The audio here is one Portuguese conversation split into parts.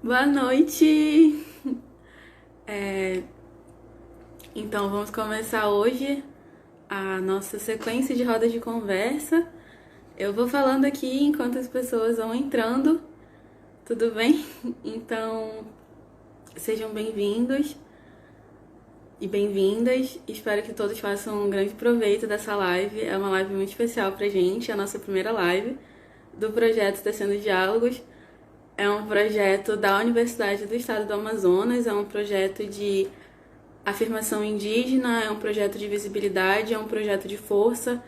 Boa noite! É, então, vamos começar hoje a nossa sequência de rodas de conversa. Eu vou falando aqui enquanto as pessoas vão entrando, tudo bem? Então, sejam bem-vindos e bem-vindas. Espero que todos façam um grande proveito dessa live. É uma live muito especial pra gente, é a nossa primeira live do projeto Tecendo Diálogos. É um projeto da Universidade do Estado do Amazonas, é um projeto de afirmação indígena, é um projeto de visibilidade, é um projeto de força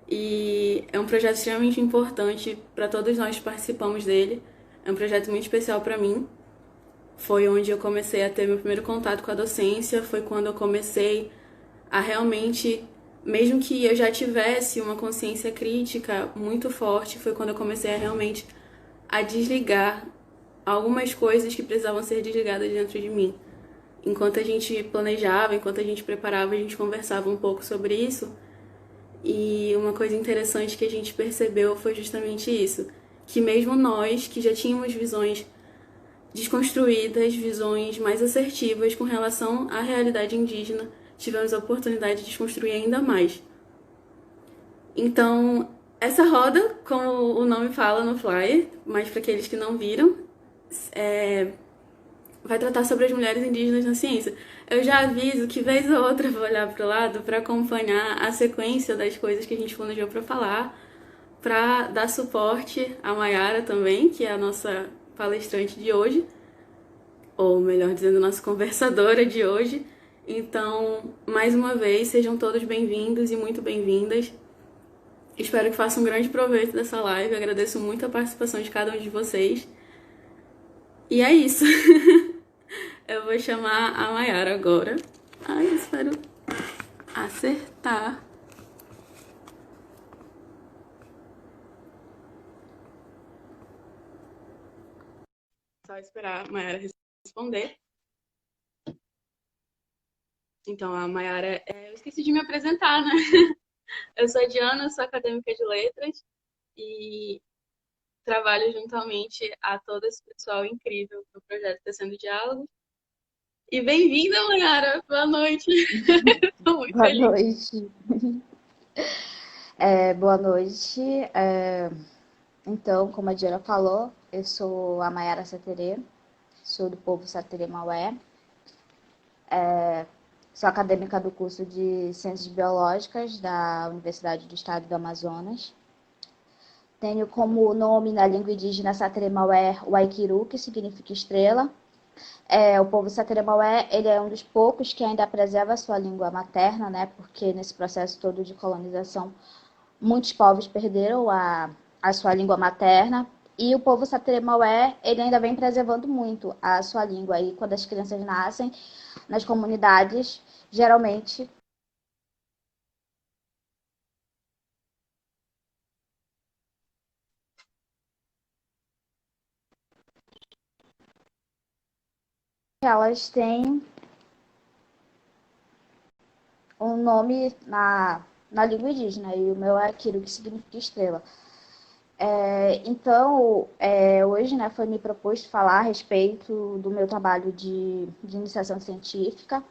e é um projeto extremamente importante para todos nós que participamos dele. É um projeto muito especial para mim. Foi onde eu comecei a ter meu primeiro contato com a docência, foi quando eu comecei a realmente, mesmo que eu já tivesse uma consciência crítica muito forte, foi quando eu comecei a realmente a desligar algumas coisas que precisavam ser desligadas dentro de mim. Enquanto a gente planejava, enquanto a gente preparava, a gente conversava um pouco sobre isso. E uma coisa interessante que a gente percebeu foi justamente isso, que mesmo nós que já tínhamos visões desconstruídas, visões mais assertivas com relação à realidade indígena, tivemos a oportunidade de desconstruir ainda mais. Então, essa roda, como o nome fala no flyer, mas para aqueles que não viram, é, vai tratar sobre as mulheres indígenas na ciência. Eu já aviso que vez ou outra eu vou olhar para o lado para acompanhar a sequência das coisas que a gente planejou para falar, para dar suporte à Mayara também, que é a nossa palestrante de hoje, ou melhor dizendo, nossa conversadora de hoje. Então, mais uma vez, sejam todos bem-vindos e muito bem-vindas. Espero que façam um grande proveito dessa live. Agradeço muito a participação de cada um de vocês. E é isso. Eu vou chamar a Mayara agora. Ai, espero acertar. Só esperar a Mayara responder. Então, a Mayara, eu esqueci de me apresentar, né? Eu sou a Diana, sou acadêmica de letras e trabalho juntamente a todo esse pessoal incrível do projeto Tecendo Diálogo. E bem-vinda, Mayara! Boa noite! Estou muito Boa feliz. noite. Boa noite. Então, como a Diana falou, eu sou a Mayara Saterê, sou do povo Saterê Maué, sou acadêmica do curso de Ciências Biológicas da Universidade do Estado do Amazonas. Tenho como nome na língua indígena Saterê Maué o Aikiru, que significa estrela. O povo Saterê Maué, ele é um dos poucos que ainda preserva a sua língua materna, né? Porque nesse processo todo de colonização muitos povos perderam a sua língua materna e o povo Sateré-Maué, ele ainda vem preservando muito a sua língua. E quando as crianças nascem nas comunidades, geralmente elas têm um nome na língua indígena, e o meu é Kiro, que significa estrela. Hoje, né, foi me proposto falar a respeito do meu trabalho de iniciação científica,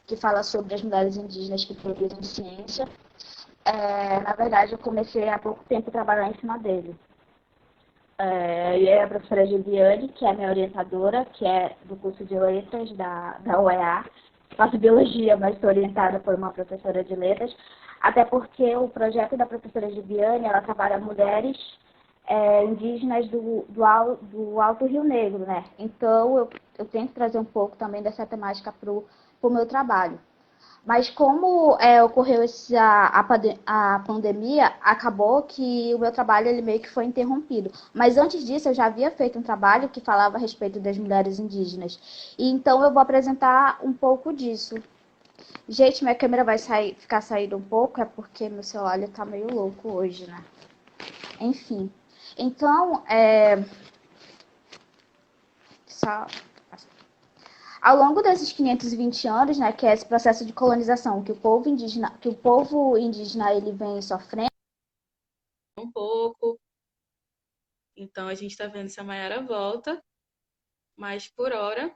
que fala sobre as mulheres indígenas que produzem ciência. Na verdade, eu comecei há pouco tempo a trabalhar em cima dele. E é a professora Juliane, que é a minha orientadora, que é do curso de letras da UEA. Faço biologia, mas estou orientada por uma professora de letras, até porque o projeto da professora Juliane, ela trabalha mulheres indígenas do Alto Rio Negro, né? Então, eu tento trazer um pouco também dessa temática para o meu trabalho. Mas como ocorreu a pandemia, acabou que o meu trabalho ele meio que foi interrompido. Mas antes disso, eu já havia feito um trabalho que falava a respeito das mulheres indígenas. E então eu vou apresentar um pouco disso. Gente, minha câmera vai ficar saindo um pouco, é porque meu celular está meio louco hoje, né? Enfim. Então, só ao longo desses 520 anos, né, que é esse processo de colonização que o povo indígena ele vem sofrendo, Um pouco. Então, a gente está vendo se a Mayara volta. Mas por hora,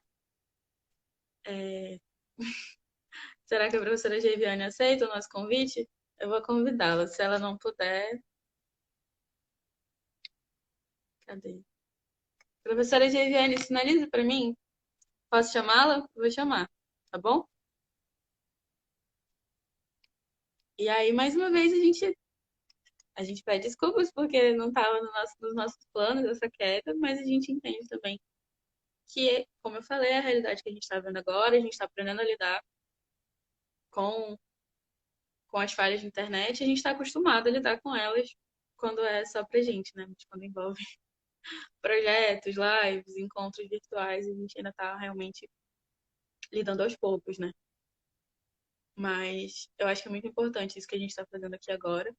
será que a professora Geiviane aceita o nosso convite? Eu vou convidá-la. Se ela não puder, cadê? Professora Geiviane, sinalize para mim. Posso chamá-la? Vou chamar, tá bom? E aí, mais uma vez, a gente pede desculpas porque não estava nos nossos planos essa queda, mas a gente entende também que, como eu falei, é a realidade que a gente está vendo agora, a gente está aprendendo a lidar com, com as falhas de internet, a gente está acostumado a lidar com elas quando é só pra gente, né? Mas quando envolve projetos, lives, encontros virtuais, a gente ainda está realmente lidando aos poucos, né? Mas eu acho que é muito importante isso que a gente está fazendo aqui agora,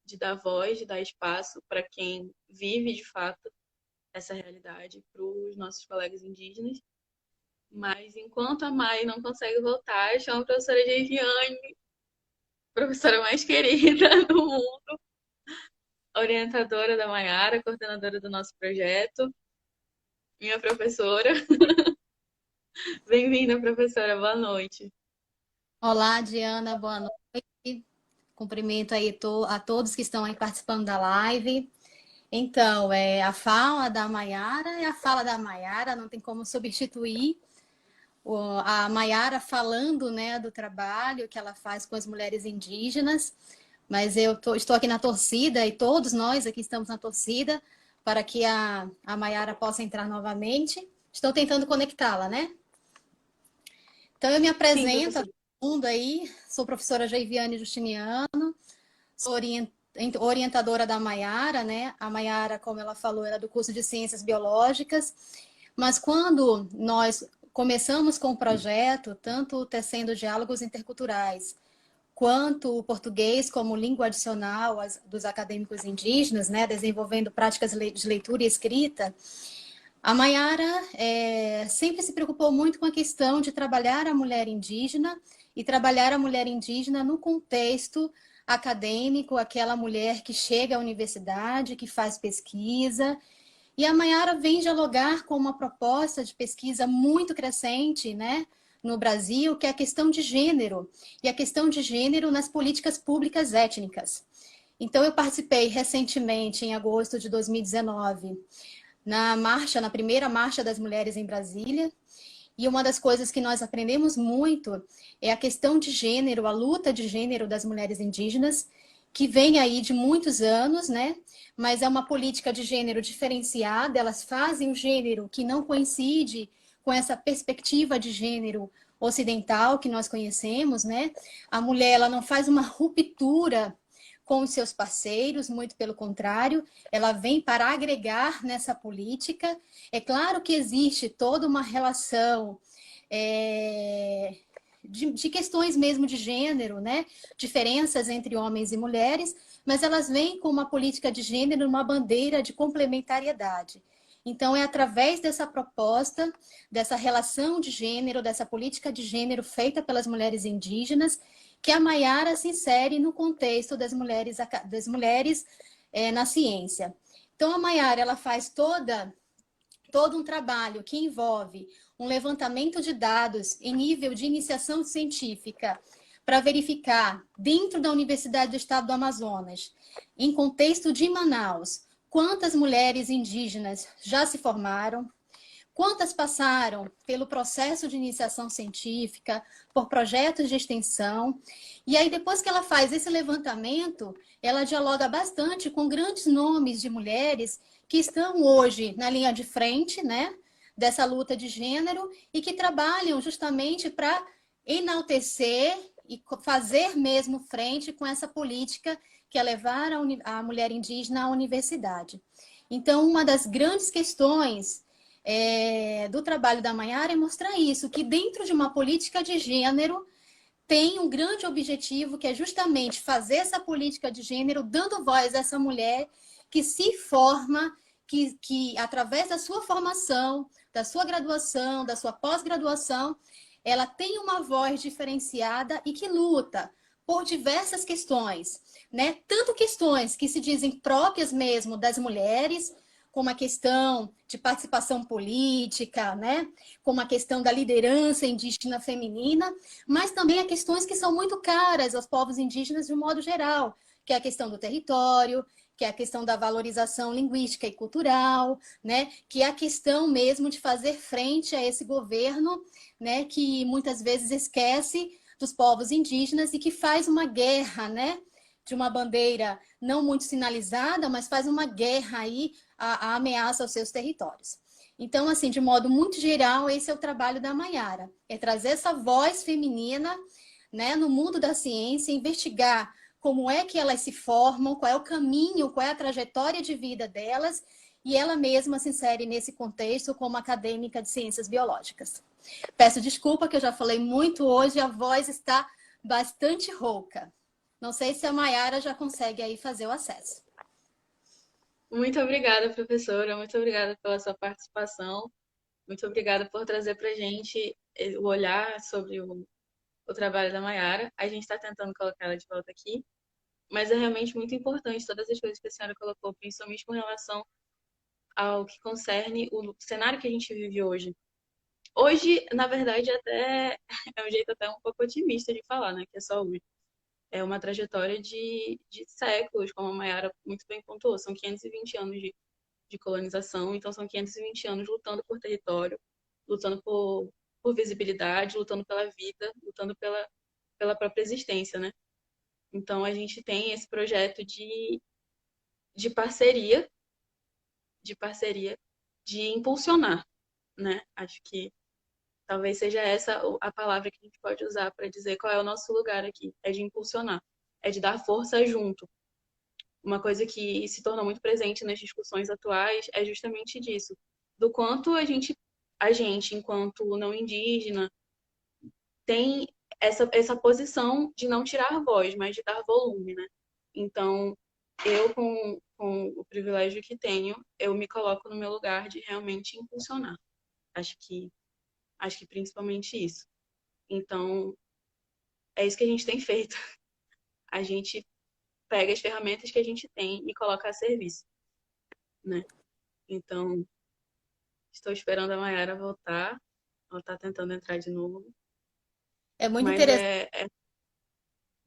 de dar voz, de dar espaço para quem vive de fato essa realidade, para os nossos colegas indígenas. Mas enquanto a Mai não consegue voltar, chama a professora Geiviane, professora mais querida do mundo, orientadora da Maiara, coordenadora do nosso projeto, minha professora. Bem-vinda, professora, boa noite. Olá, Diana, boa noite. Cumprimento aí a todos que estão aí participando da live. Então, a fala da Maiara é a fala da Maiara, não tem como substituir a Maiara falando, né, do trabalho que ela faz com as mulheres indígenas. Mas estou aqui na torcida e todos nós aqui estamos na torcida para que a Maiara possa entrar novamente. Estou tentando conectá-la, né? Então, eu me Sim, apresento a professora. todo mundo aí, sou professora Geiviane Justiniano, sou orientadora da Maiara, né? A Maiara, como ela falou, era do curso de Ciências Biológicas, mas quando nós começamos com o projeto, tanto tecendo diálogos interculturais, quanto o português como língua adicional dos acadêmicos indígenas, né? Desenvolvendo práticas de leitura e escrita, a Maiara sempre se preocupou muito com a questão de trabalhar a mulher indígena e trabalhar a mulher indígena no contexto acadêmico, aquela mulher que chega à universidade, que faz pesquisa. E a Maiara vem dialogar com uma proposta de pesquisa muito crescente, né, no Brasil, que é a questão de gênero, e a questão de gênero nas políticas públicas étnicas. Então, eu participei recentemente, em agosto de 2019, na primeira marcha das mulheres em Brasília. E uma das coisas que nós aprendemos muito é a questão de gênero, a luta de gênero das mulheres indígenas, que vem aí de muitos anos, né? Mas é uma política de gênero diferenciada, elas fazem o gênero que não coincide com essa perspectiva de gênero ocidental que nós conhecemos, né? A mulher, ela não faz uma ruptura com os seus parceiros, muito pelo contrário, ela vem para agregar nessa política. É claro que existe toda uma relação de questões mesmo de gênero, né? Diferenças entre homens e mulheres, mas elas vêm com uma política de gênero, uma bandeira de complementariedade. Então, é através dessa proposta, dessa relação de gênero, dessa política de gênero feita pelas mulheres indígenas, que a Maiara se insere no contexto das mulheres na ciência. Então, a Maiara, ela faz todo um trabalho que envolve um levantamento de dados em nível de iniciação científica para verificar, dentro da Universidade do Estado do Amazonas, em contexto de Manaus, quantas mulheres indígenas já se formaram, quantas passaram pelo processo de iniciação científica, por projetos de extensão. E aí, depois que ela faz esse levantamento, ela dialoga bastante com grandes nomes de mulheres que estão hoje na linha de frente, né, dessa luta de gênero e que trabalham justamente para enaltecer e fazer mesmo frente com essa política que é levar a mulher indígena à universidade. Então, uma das grandes questões do trabalho da Maiara é mostrar isso, que dentro de uma política de gênero tem um grande objetivo, que é justamente fazer essa política de gênero, dando voz a essa mulher que se forma, que através da sua formação, da sua graduação, da sua pós-graduação, ela tem uma voz diferenciada e que luta por diversas questões, né? Tanto questões que se dizem próprias mesmo das mulheres, como a questão de participação política, né? Como a questão da liderança indígena feminina, mas também há questões que são muito caras aos povos indígenas de um modo geral, que é a questão do território, que é a questão da valorização linguística e cultural, né? Que é a questão mesmo de fazer frente a esse governo, né? Que muitas vezes esquece dos povos indígenas e que faz uma guerra, né? De uma bandeira não muito sinalizada, mas faz uma guerra aí à ameaça aos seus territórios. Então, assim, de modo muito geral, esse é o trabalho da Maiara, é trazer essa voz feminina, né, no mundo da ciência, investigar como é que elas se formam, qual é o caminho, qual é a trajetória de vida delas, e ela mesma se insere nesse contexto como acadêmica de ciências biológicas. Peço desculpa que eu já falei muito hoje, a voz está bastante rouca. Não sei se a Maiara já consegue aí fazer o acesso. Muito obrigada, professora. Muito obrigada pela sua participação. Muito obrigada por trazer para a gente o olhar sobre o trabalho da Maiara. A gente está tentando colocar ela de volta aqui, mas é realmente muito importante todas as coisas que a senhora colocou, principalmente com relação ao que concerne o cenário que a gente vive hoje. Hoje, na verdade, até é um jeito até um pouco otimista de falar, né? Que é só hoje. É uma trajetória de séculos, como a Mayara muito bem pontuou. São 520 anos de colonização, então são 520 anos lutando por território, lutando por visibilidade, lutando pela vida, lutando pela própria existência, né? Então a gente tem esse projeto de parceria, de parceria, de impulsionar, né? Acho que talvez seja essa a palavra que a gente pode usar para dizer qual é o nosso lugar aqui. É de impulsionar, é de dar força junto. Uma coisa que se torna muito presente nas discussões atuais é justamente disso. Do quanto a gente enquanto não indígena, tem essa posição de não tirar voz, mas de dar volume, né? Então, eu, com o privilégio que tenho, eu me coloco no meu lugar de realmente impulsionar. Acho que principalmente isso. Então, é isso que a gente tem feito. A gente pega as ferramentas que a gente tem e coloca a serviço, né? Então, estou esperando a Mayara voltar. Ela está tentando entrar de novo. É muito Mas interessante,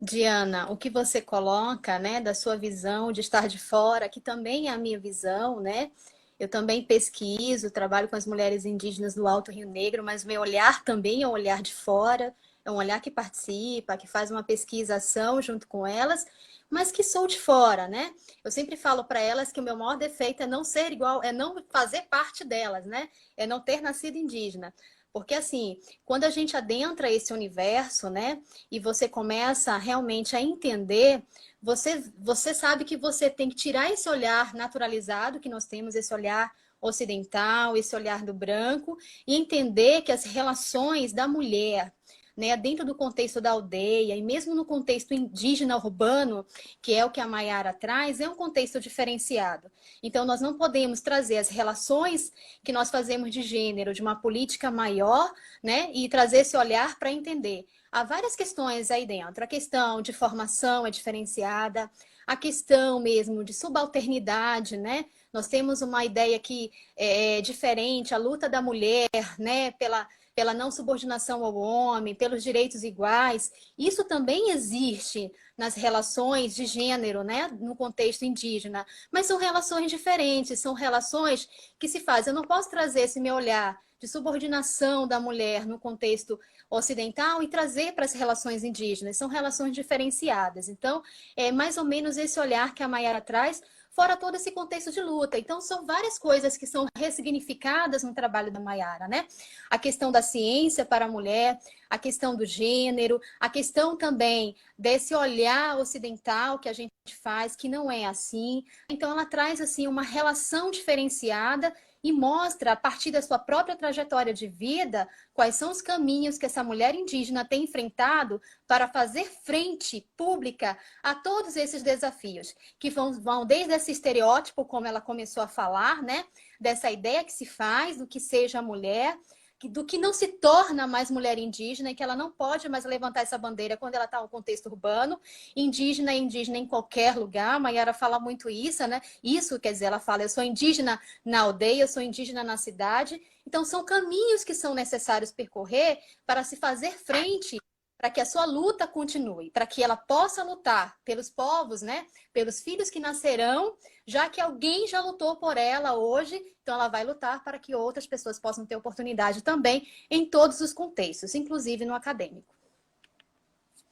Diana, o que você coloca, né, da sua visão de estar de fora, que também é a minha visão, né? Eu também pesquiso, trabalho com as mulheres indígenas do Alto Rio Negro, mas meu olhar também é um olhar de fora, é um olhar que participa, que faz uma pesquisação junto com elas, mas que sou de fora, né? Eu sempre falo para elas que o meu maior defeito é não ser igual, é não fazer parte delas, né? É não ter nascido indígena. Porque assim, quando a gente adentra esse universo, né, e você começa realmente a entender, você sabe que você tem que tirar esse olhar naturalizado que nós temos, esse olhar ocidental, esse olhar do branco, e entender que as relações da mulher, né, dentro do contexto da aldeia e mesmo no contexto indígena urbano, que é o que a Maiara traz, é um contexto diferenciado. Então, nós não podemos trazer as relações que nós fazemos de gênero, de uma política maior, né, e trazer esse olhar para entender. Há várias questões aí dentro. A questão de formação é diferenciada, a questão mesmo de subalternidade, né? Nós temos uma ideia que é diferente, a luta da mulher, né, pela não subordinação ao homem, pelos direitos iguais. Isso também existe nas relações de gênero, né, no contexto indígena, mas são relações diferentes, são relações que se fazem. Eu não posso trazer esse meu olhar de subordinação da mulher no contexto ocidental e trazer para as relações indígenas. São relações diferenciadas. Então, é mais ou menos esse olhar que a Maiara traz, fora todo esse contexto de luta. Então, são várias coisas que são ressignificadas no trabalho da Maiara, né? A questão da ciência para a mulher, a questão do gênero, a questão também desse olhar ocidental que a gente faz, que não é assim. Então, ela traz, assim, uma relação diferenciada e mostra, a partir da sua própria trajetória de vida, quais são os caminhos que essa mulher indígena tem enfrentado para fazer frente pública a todos esses desafios, que vão desde esse estereótipo, como ela começou a falar, né? Dessa ideia que se faz do que seja a mulher, do que não se torna mais mulher indígena e que ela não pode mais levantar essa bandeira quando ela está no contexto urbano. Indígena é indígena em qualquer lugar. Maiara fala muito isso, né? Isso, quer dizer, ela fala, eu sou indígena na aldeia, eu sou indígena na cidade. Então, são caminhos que são necessários percorrer para se fazer frente, para que a sua luta continue, para que ela possa lutar pelos povos, né? Pelos filhos que nascerão, já que alguém já lutou por ela hoje, então ela vai lutar para que outras pessoas possam ter oportunidade também em todos os contextos, inclusive no acadêmico.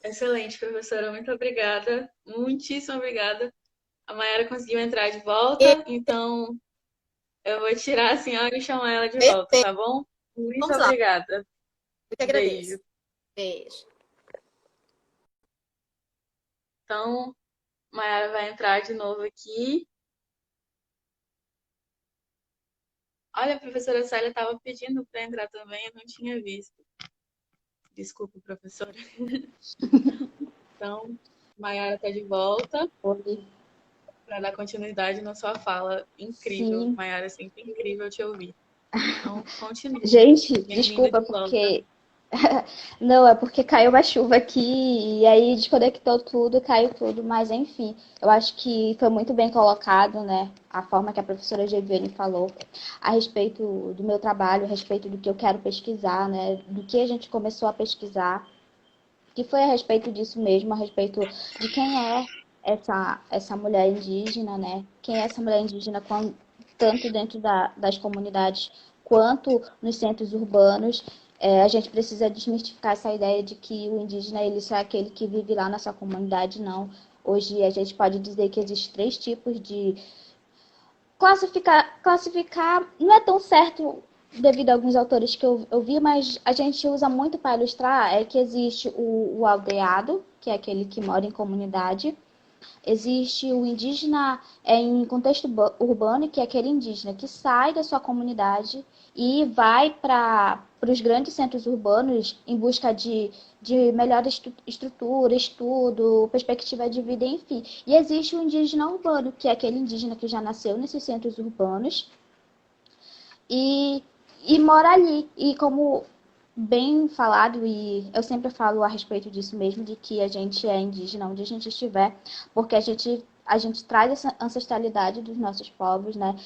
Excelente, professora. Muito obrigada. Muitíssimo obrigada. A Mayara conseguiu entrar de volta, então eu vou tirar a senhora e chamar ela de volta, Perfeito. tá bom? Muito Vamos lá. obrigada. Eu que Beijo. agradeço. Beijo. Então, Mayara vai entrar de novo aqui. Olha, a professora Célia estava pedindo para entrar também, eu não tinha visto. Desculpa, professora. Então, Mayara está de volta Oi. para dar continuidade na sua fala. Incrível, Sim. Mayara, sempre incrível te ouvir. Então, continue. Gente, Bem-vinda desculpa, de volta. porque. Não, é porque caiu uma chuva aqui e aí desconectou tudo, caiu tudo, mas enfim, eu acho que foi muito bem colocado, né? A forma que a professora Geviane falou a respeito do meu trabalho, a respeito do que eu quero pesquisar, né? Do que a gente começou a pesquisar, que foi a respeito disso mesmo, a respeito de quem é essa mulher indígena, né? Quem é essa mulher indígena, tanto dentro das comunidades quanto nos centros urbanos. A gente precisa desmistificar essa ideia de que o indígena ele só é aquele que vive lá na sua comunidade, não. Hoje a gente pode dizer que existem três tipos de classificar não é tão certo devido a alguns autores que eu vi, mas a gente usa muito para ilustrar é que existe o aldeado, que é aquele que mora em comunidade. Existe o indígena em contexto urbano, que é aquele indígena que sai da sua comunidade e vai para os grandes centros urbanos em busca de melhor estrutura, estudo, perspectiva de vida, enfim. E existe o indígena urbano, que é aquele indígena que já nasceu nesses centros urbanos e, e mora ali. E como bem falado, e eu sempre falo a respeito disso mesmo, de que a gente é indígena onde a gente estiver, porque a gente traz essa ancestralidade dos nossos povos, né?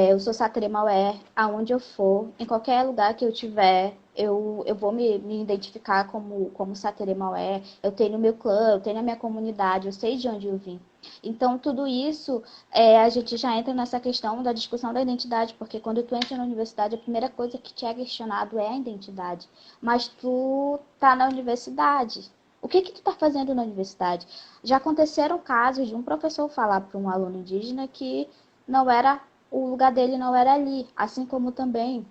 Eu sou Satere Maué, aonde eu for, em qualquer lugar que eu tiver, eu vou me identificar como Satere Maué, eu tenho meu clã, eu tenho a minha comunidade, eu sei de onde eu vim. Então, tudo isso, a gente já entra nessa questão da discussão da identidade, porque quando tu entra na universidade, a primeira coisa que te é questionado é a identidade. Mas tu tá na universidade. O que tu tá fazendo na universidade? Já aconteceram casos de um professor falar para um aluno indígena que não era o lugar dele não era ali, assim como também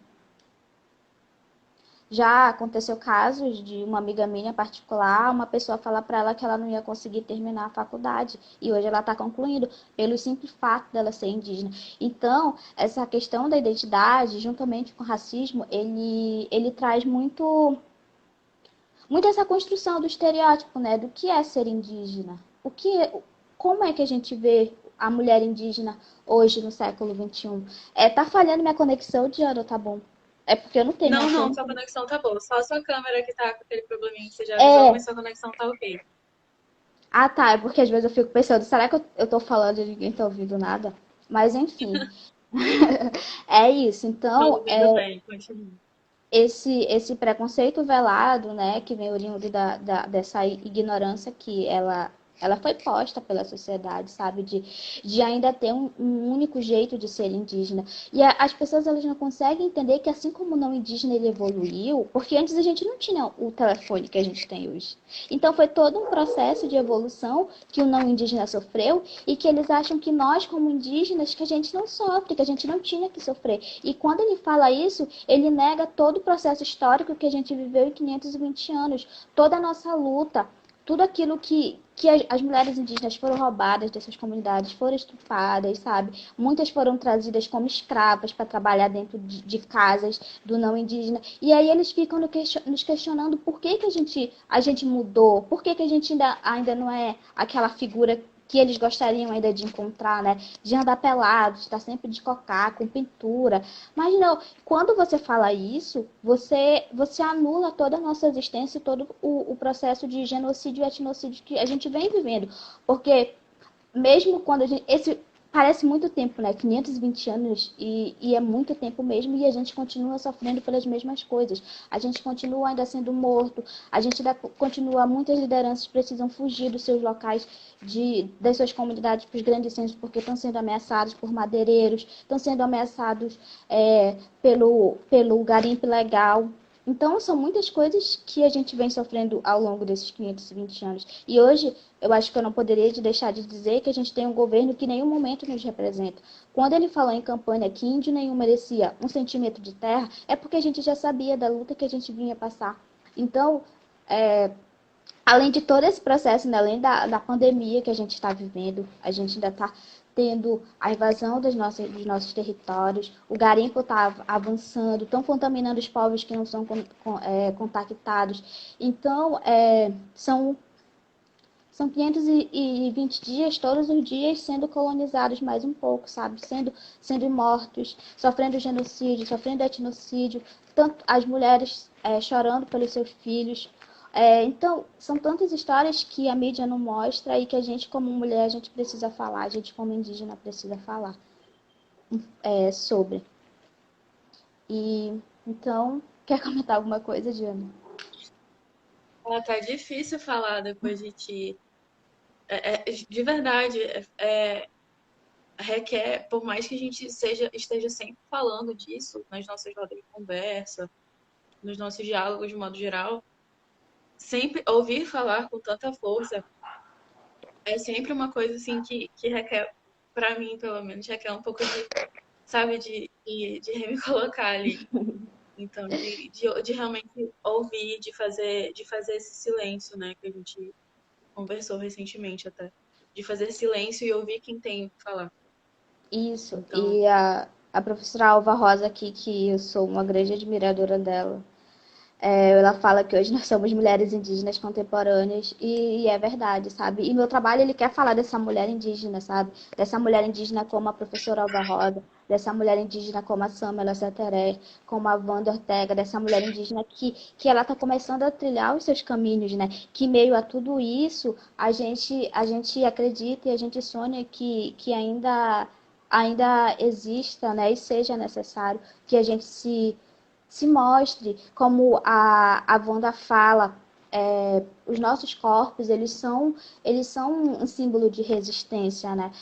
já aconteceu casos de uma amiga minha particular, uma pessoa falar para ela que ela não ia conseguir terminar a faculdade e hoje ela está concluindo pelo simples fato dela ser indígena. Então, essa questão da identidade, juntamente com o racismo, ele traz muito essa construção do estereótipo, né, do que é ser indígena. Como é que a gente vê a mulher indígena hoje no século XXI? Tá falhando minha conexão, Diana, tá bom? É porque eu não tenho minha Não, não, câmera. sua conexão tá boa. Só a sua câmera que tá com aquele probleminha que você já avisou, É, mas sua conexão tá ok. Ah, tá. É porque às vezes eu fico pensando, será que eu tô falando e ninguém tá ouvindo nada? Mas enfim, é isso. Tô Então, ouvindo bem, continua. esse preconceito velado, né, que vem oriundo dessa ignorância que ela foi posta pela sociedade, sabe, de ainda ter um único jeito de ser indígena. E as pessoas elas não conseguem entender que assim como o não indígena ele evoluiu, porque antes a gente não tinha o telefone que a gente tem hoje. Então foi todo um processo de evolução que o não indígena sofreu e que eles acham que nós como indígenas que a gente não sofre, que a gente não tinha que sofrer. E quando ele fala isso, ele nega todo o processo histórico que a gente viveu em 520 anos, toda a nossa luta, tudo aquilo que as mulheres indígenas foram roubadas dessas comunidades, foram estupradas, sabe? Muitas foram trazidas como escravas para trabalhar dentro de casas do não indígena. E aí eles ficam nos questionando por que a gente mudou, por que a gente ainda não é aquela figura que eles gostariam ainda de encontrar, né? De andar pelado, de estar sempre de cocar, com pintura. Mas não, quando você fala isso, você anula toda a nossa existência e todo o processo de genocídio e etnocídio que a gente vem vivendo. Porque mesmo quando a gente. Parece muito tempo, né? 520 anos e é muito tempo mesmo e a gente continua sofrendo pelas mesmas coisas. A gente continua ainda sendo morto, a gente ainda continua, muitas lideranças precisam fugir dos seus locais, das suas comunidades para os grandes centros, porque estão sendo ameaçados por madeireiros, estão sendo ameaçados pelo garimpo ilegal. Então, são muitas coisas que a gente vem sofrendo ao longo desses 520 anos. E hoje, eu acho que eu não poderia deixar de dizer que a gente tem um governo que em nenhum momento nos representa. Quando ele falou em campanha que índio nenhum merecia 1 centímetro de terra, é porque a gente já sabia da luta que a gente vinha passar. Então, além de todo esse processo, né, além da pandemia que a gente está vivendo, a gente ainda está tendo a invasão dos nossos territórios, o garimpo está avançando, estão contaminando os povos que não são contactados. Então, são 520 dias, todos os dias, sendo colonizados mais um pouco, sabe? Sendo mortos, sofrendo genocídio, sofrendo etnocídio, tanto as mulheres chorando pelos seus filhos. Então, são tantas histórias que a mídia não mostra e que a gente, como mulher, a gente precisa falar, a gente, como indígena, precisa falar sobre. E, então, quer comentar alguma coisa, Diana? Tá difícil falar depois de ti. De verdade, requer, por mais que a gente esteja sempre falando disso nas nossas rodas de conversa, nos nossos diálogos de modo geral, sempre ouvir falar com tanta força é sempre uma coisa assim que requer, para mim pelo menos, requer um pouco de, sabe, de me colocar ali. Então, de realmente ouvir, de fazer esse silêncio, né, que a gente conversou recentemente até. De fazer silêncio e ouvir quem tem que falar. Isso, Então, e a professora Alva Rosa aqui, que eu sou uma grande admiradora dela, ela fala que hoje nós somos mulheres indígenas contemporâneas e é verdade, sabe? E meu trabalho, ele quer falar dessa mulher indígena, sabe? Dessa mulher indígena como a professora Alva Rosa, dessa mulher indígena como a Samela Seteré, como a Wanda Ortega, dessa mulher indígena que ela está começando a trilhar os seus caminhos, né? Que meio a tudo isso, a gente acredita e a gente sonha que ainda exista, né? E seja necessário que a gente se mostre, como a Wanda fala, os nossos corpos, eles são um símbolo de resistência, né?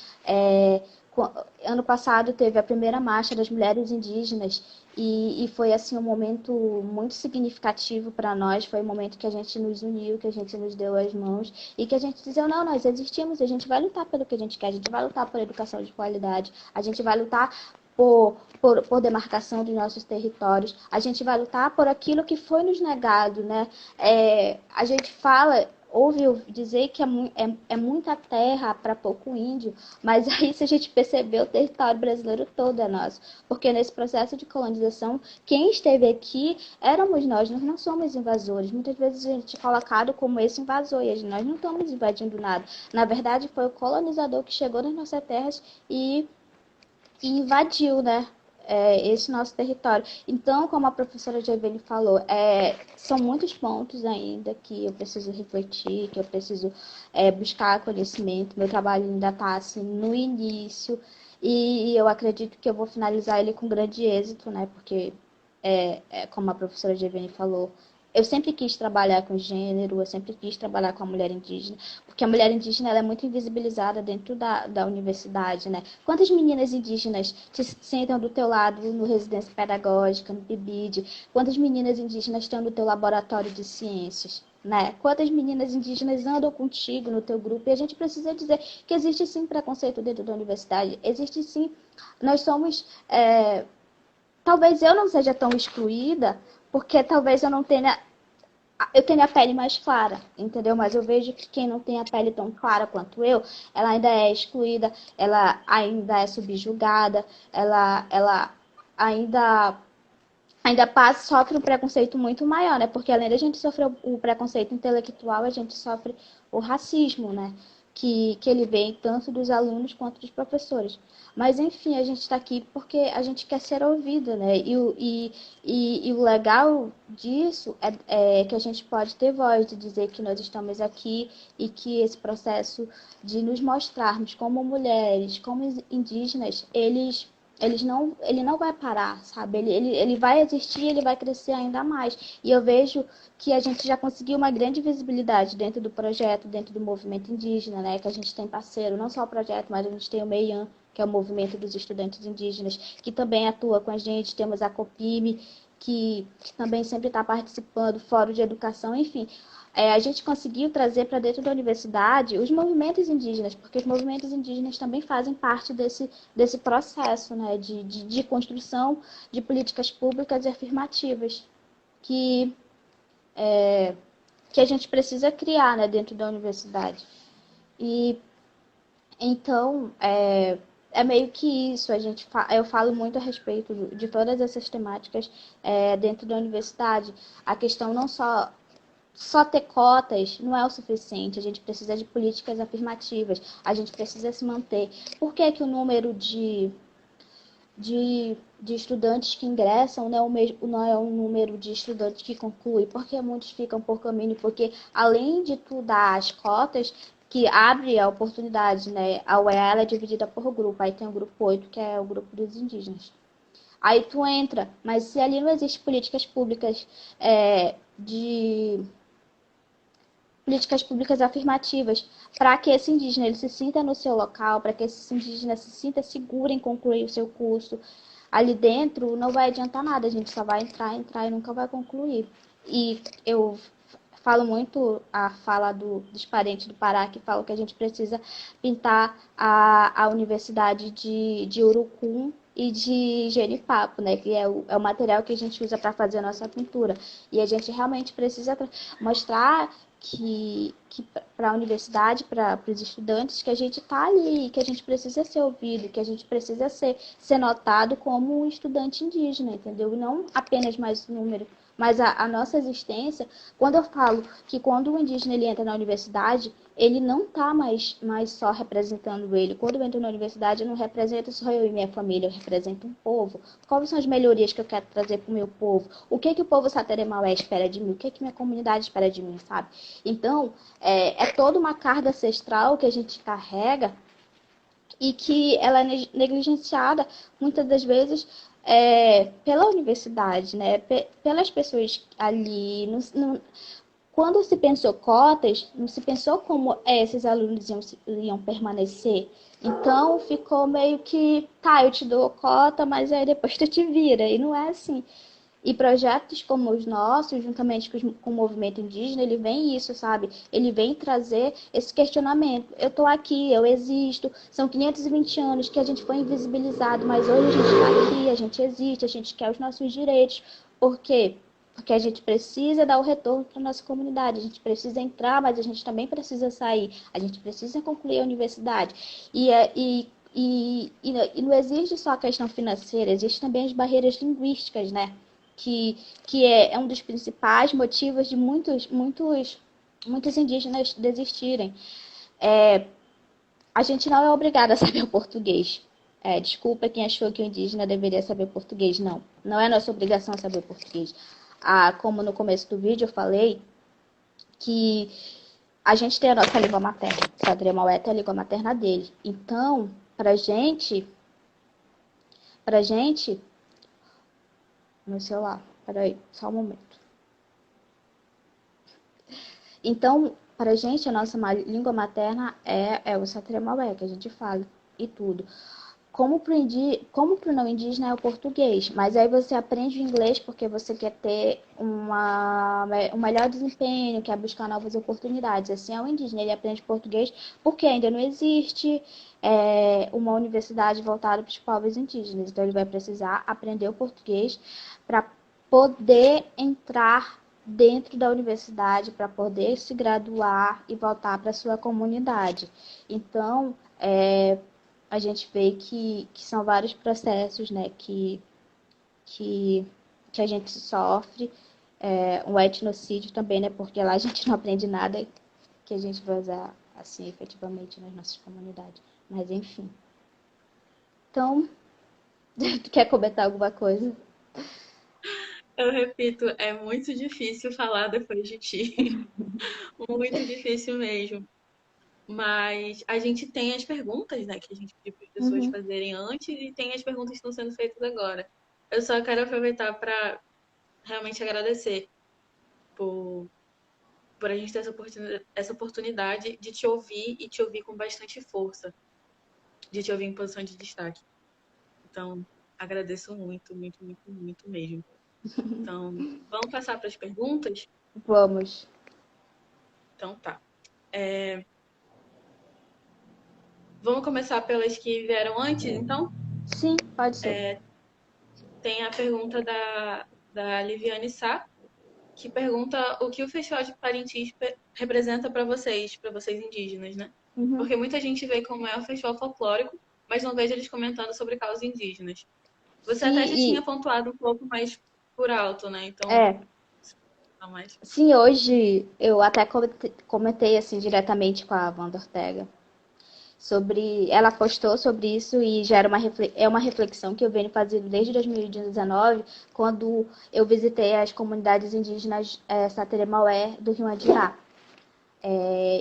Ano passado teve a primeira marcha das mulheres indígenas e foi assim um momento muito significativo para nós, foi um momento que a gente nos uniu, que a gente nos deu as mãos e que a gente dizia, não, nós existimos, a gente vai lutar pelo que a gente quer, a gente vai lutar por educação de qualidade, a gente vai lutar por demarcação dos nossos territórios. A gente vai lutar por aquilo que foi nos negado, né? A gente ouve dizer que é muita terra para pouco índio, mas aí se a gente perceber, o território brasileiro todo é nosso. Porque nesse processo de colonização, quem esteve aqui éramos nós não somos invasores. Muitas vezes a gente é colocado como esse invasor, e nós não estamos invadindo nada. Na verdade, foi o colonizador que chegou nas nossas terras e invadiu, né, esse nosso território. Então, como a professora Giovanni falou, são muitos pontos ainda que eu preciso refletir, que eu preciso buscar conhecimento. Meu trabalho ainda está assim, no início e eu acredito que eu vou finalizar ele com grande êxito, né, porque, como a professora Giovanni falou, eu sempre quis trabalhar com gênero, eu sempre quis trabalhar com a mulher indígena, porque a mulher indígena ela é muito invisibilizada dentro da universidade, né? Quantas meninas indígenas se sentam do teu lado no residência pedagógica, no PIBID? Quantas meninas indígenas estão no teu laboratório de ciências? Né? Quantas meninas indígenas andam contigo no teu grupo? E a gente precisa dizer que existe sim preconceito dentro da universidade, existe sim. Nós somos. Talvez eu não seja tão excluída, porque talvez eu tenha a pele mais clara, entendeu? Mas eu vejo que quem não tem a pele tão clara quanto eu, ela ainda é excluída, ela ainda é subjugada, ela ainda sofre um preconceito muito maior, né? Porque além da gente sofrer o preconceito intelectual, a gente sofre o racismo, né? que ele vem tanto dos alunos quanto dos professores. Mas, enfim, a gente está aqui porque a gente quer ser ouvida, né? E o legal disso é que a gente pode ter voz de dizer que nós estamos aqui e que esse processo de nos mostrarmos como mulheres, como indígenas, ele não vai parar, sabe? Ele vai existir, ele vai crescer ainda mais. E eu vejo que a gente já conseguiu uma grande visibilidade dentro do projeto, dentro do movimento indígena, né? Que a gente tem parceiro, não só o projeto, mas a gente tem o MEIAN, que é o Movimento dos Estudantes Indígenas, que também atua com a gente. Temos a COPIME, que também sempre está participando, Fórum de Educação, enfim. A gente conseguiu trazer para dentro da universidade os movimentos indígenas, porque os movimentos indígenas também fazem parte desse processo, né, de construção de políticas públicas e afirmativas que, que a gente precisa criar, né, dentro da universidade. E então, meio que isso, eu falo muito a respeito de todas essas temáticas dentro da universidade. A questão não só ter cotas não é o suficiente, a gente precisa de políticas afirmativas, a gente precisa se manter. Por que que o número de estudantes que ingressam não é o número de estudantes que concluem? Porque muitos ficam por caminho, porque além de tu dar as cotas, que abre a oportunidade, né? A UEA ela é dividida por grupo, aí tem o grupo 8, que é o grupo dos indígenas. Aí tu entra, mas se ali não existe de políticas públicas afirmativas para que esse indígena ele se sinta no seu local, para que esse indígena se sinta seguro em concluir o seu curso. Ali dentro não vai adiantar nada, a gente só vai entrar e nunca vai concluir. E eu falo muito a fala dos parentes do Pará, que falam que a gente precisa pintar a Universidade de Urucum e de Jeripapo, né? Que é o material que a gente usa para fazer a nossa pintura. E a gente realmente precisa mostrar que para a universidade, para os estudantes, que a gente está ali, que a gente precisa ser ouvido, que a gente precisa ser notado como um estudante indígena, entendeu? E não apenas mais um número, mas a nossa existência. Quando eu falo que quando o indígena ele entra na universidade, ele não está mais só representando ele. Quando eu entro na universidade, eu não represento só eu e minha família, eu represento um povo. Quais são as melhorias que eu quero trazer para o meu povo? O que o povo Sateremaué espera de mim? O que minha comunidade espera de mim, sabe? Então, é toda uma carga ancestral que a gente carrega e que ela é negligenciada muitas das vezes pela universidade, né? Pelas pessoas ali. Quando se pensou cotas, não se pensou como esses alunos iam permanecer. Então ficou meio que, tá, eu te dou cota, mas aí depois tu te vira. E não é assim. E projetos como os nossos, juntamente com o movimento indígena, ele vem isso, sabe? Ele vem trazer esse questionamento. Eu estou aqui, eu existo. São 520 anos que a gente foi invisibilizado, mas hoje a gente está aqui, a gente existe, a gente quer os nossos direitos. Por quê? Porque a gente precisa dar o retorno para a nossa comunidade. A gente precisa entrar, mas a gente também precisa sair. A gente precisa concluir a universidade. E não existe só a questão financeira, existem também as barreiras linguísticas, né? Que é um dos principais motivos de muitos indígenas desistirem. A gente não é obrigado a saber o português. Desculpa quem achou que o indígena deveria saber português. Não, não é nossa obrigação saber português. Como no começo do vídeo eu falei, que a gente tem a nossa língua materna. O Sateremaué tem a língua materna dele. Então, pra gente, meu celular, peraí, só um momento. Então, pra gente, a nossa língua materna é o Sateremaué, que a gente fala, e tudo. Como pro não indígena é o português, mas aí você aprende o inglês porque você quer ter um melhor desempenho, quer buscar novas oportunidades. Assim é o indígena, ele aprende português porque ainda não existe uma universidade voltada para os povos indígenas. Então ele vai precisar aprender o português para poder entrar dentro da universidade, para poder se graduar e voltar para sua comunidade. Então, a gente vê que são vários processos, né, que a gente sofre. Um etnocídio também, né, porque lá a gente não aprende nada que a gente vai usar assim, efetivamente nas nossas comunidades. Mas, enfim. Então, tu quer comentar alguma coisa? Eu repito, é muito difícil falar depois de ti. Muito difícil mesmo. Mas a gente tem as perguntas, né, que a gente pediu para as pessoas Uhum. fazerem antes e tem as perguntas que estão sendo feitas agora. Eu só quero aproveitar para realmente agradecer por, por a gente ter essa oportunidade de te ouvir e te ouvir com bastante força, de te ouvir em posição de destaque. Então, agradeço muito, muito, muito, muito mesmo. Então, vamos passar para as perguntas? Vamos. Então, tá. Vamos começar pelas que vieram antes, então? Sim, pode ser. Tem a pergunta da Liviane Sá, que pergunta o que o Festival de Parintins representa para vocês indígenas, né? Uhum. Porque muita gente vê como é um festival folclórico, mas não vejo eles comentando sobre causas indígenas. Você Sim, até já tinha pontuado um pouco mais por alto, né? Então, é, não mais. sim, hoje eu até comentei assim diretamente com a Wanda Ortega sobre, ela postou sobre isso e já era é uma reflexão que eu venho fazendo desde 2019, quando eu visitei as comunidades indígenas Sateré-Maué do Rio Andirá.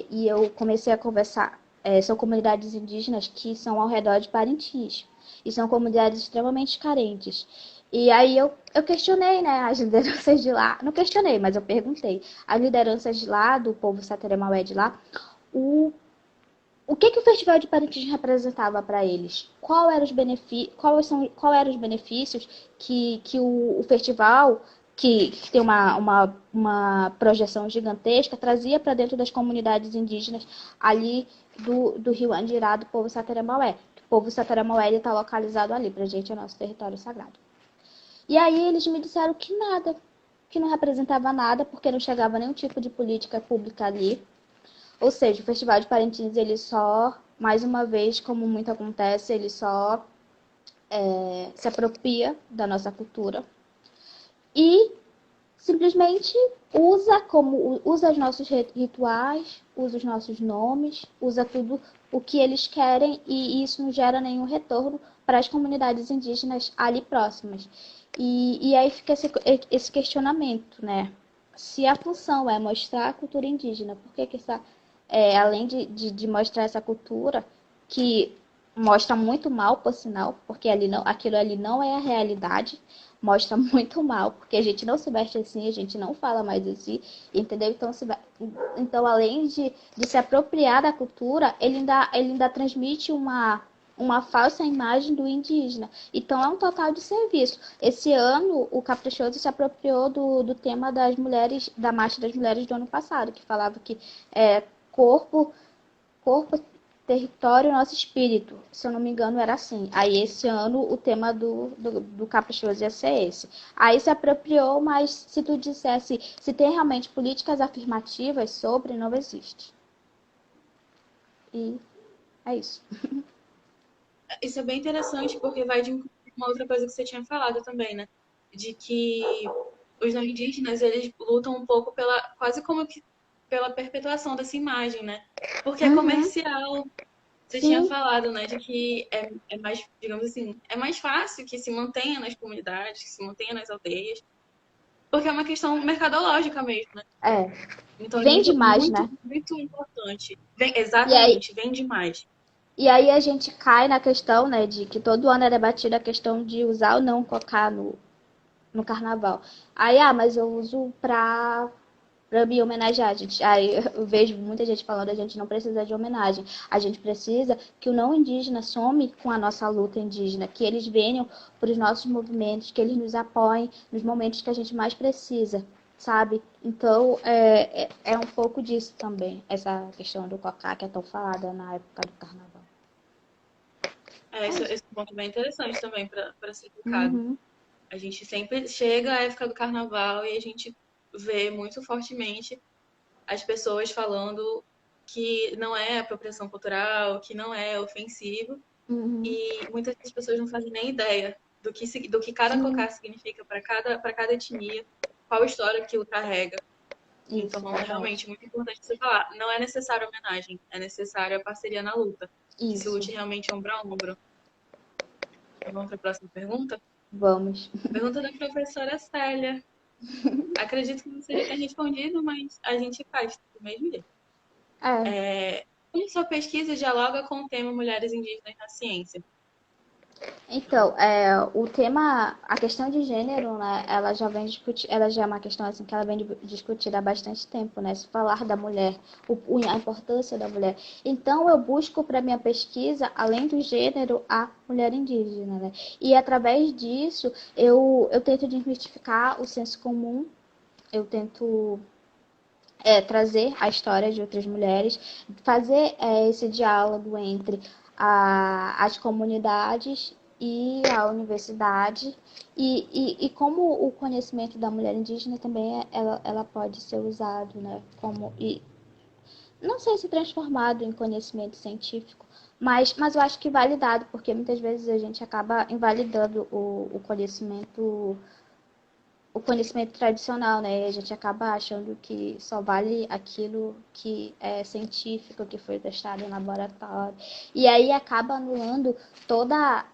E eu comecei a conversar. São comunidades indígenas que são ao redor de Parintins. E são comunidades extremamente carentes. E aí eu questionei, né, as lideranças de lá. Não questionei, mas eu perguntei. As lideranças de lá, do povo Sateré-Maué de lá, o, o que o Festival de Parintins representava para eles? Qual eram os benefícios que o festival, que tem uma projeção gigantesca, trazia para dentro das comunidades indígenas ali do Rio Andirá, do povo Sateré-Maué. O povo Sateré-Maué está localizado ali, para a gente é nosso território sagrado. E aí eles me disseram que nada, que não representava nada, porque não chegava nenhum tipo de política pública ali. Ou seja, o Festival de Parintins, ele só, mais uma vez, como muito acontece, ele só se apropria da nossa cultura e simplesmente usa os nossos rituais, usa os nossos nomes, usa tudo o que eles querem e isso não gera nenhum retorno para as comunidades indígenas ali próximas. E aí fica esse questionamento, né? Se a função é mostrar a cultura indígena, por que além de mostrar essa cultura, que mostra muito mal, por sinal, porque aquilo ali não é a realidade, mostra muito mal, porque a gente não se veste assim, a gente não fala mais assim, entendeu? Então além de se apropriar da cultura, ele ainda transmite uma falsa imagem do indígena. Então é um total de serviço. Esse ano, o Caprichoso se apropriou do tema das mulheres, da Marcha das Mulheres do ano passado, que falava que corpo, corpo, território, nosso espírito. Se eu não me engano, era assim. Aí esse ano o tema do Caprichoso ia ser esse. Aí se apropriou, mas se tu dissesse se tem realmente políticas afirmativas sobre, não existe. E é isso. Isso é bem interessante, porque vai de uma outra coisa que você tinha falado também, né? De que os não indígenas, eles lutam um pouco quase como que pela perpetuação dessa imagem, né? Porque é Uhum, comercial. Você tinha sim, falado, né, de que é mais, digamos assim, é mais fácil que se mantenha nas comunidades, que se mantenha nas aldeias, porque é uma questão mercadológica mesmo, né? é. Então é Vende muito, mais, muito, né? muito importante. E aí, Exatamente, vem demais. e aí a gente cai na questão, né, de que todo ano é debatida a questão de usar ou não colocar no carnaval. Aí, mas eu uso pra me homenagear, gente. Aí eu vejo muita gente falando, a gente não precisa de homenagem. A gente precisa que o não indígena some com a nossa luta indígena, que eles venham para os nossos movimentos, que eles nos apoiem nos momentos que a gente mais precisa, sabe? Então, é um pouco disso também, essa questão do cocá que é tão falada na época do carnaval. É isso. Esse é um ponto bem interessante também para ser tocado. Uhum, A gente sempre chega à época do carnaval e a gente vê muito fortemente as pessoas falando que não é apropriação cultural, que não é ofensivo, uhum. e muitas das pessoas não fazem nem ideia do que cada Sim, cocá significa para cada etnia, qual história aquilo carrega. Isso, Então, verdade. realmente, muito importante você falar. Não é necessário homenagem, é necessário a parceria na luta. Que se Isso. lute realmente ombro a ombro. Vamos para a próxima pergunta? Vamos. Pergunta da professora Célia. Acredito que você já tenha respondido, mas a gente faz do mesmo jeito. É. Como sua pesquisa dialoga com o tema Mulheres Indígenas na Ciência? Então, o tema, a questão de gênero, né, ela já vem ela já é uma questão assim que ela vem discutida há bastante tempo, né? Se falar da mulher, a importância da mulher. Então, eu busco para minha pesquisa, além do gênero, a mulher indígena, né? E através disso, eu tento desmistificar o senso comum, eu tento trazer a história de outras mulheres, fazer esse diálogo entre as comunidades e a universidade, e como o conhecimento da mulher indígena também ela pode ser usado, né, como, e não sei se transformado em conhecimento científico, mas eu acho que validado, porque muitas vezes a gente acaba invalidando o conhecimento tradicional, né? A gente acaba achando que só vale aquilo que é científico, que foi testado em laboratório. E aí acaba anulando toda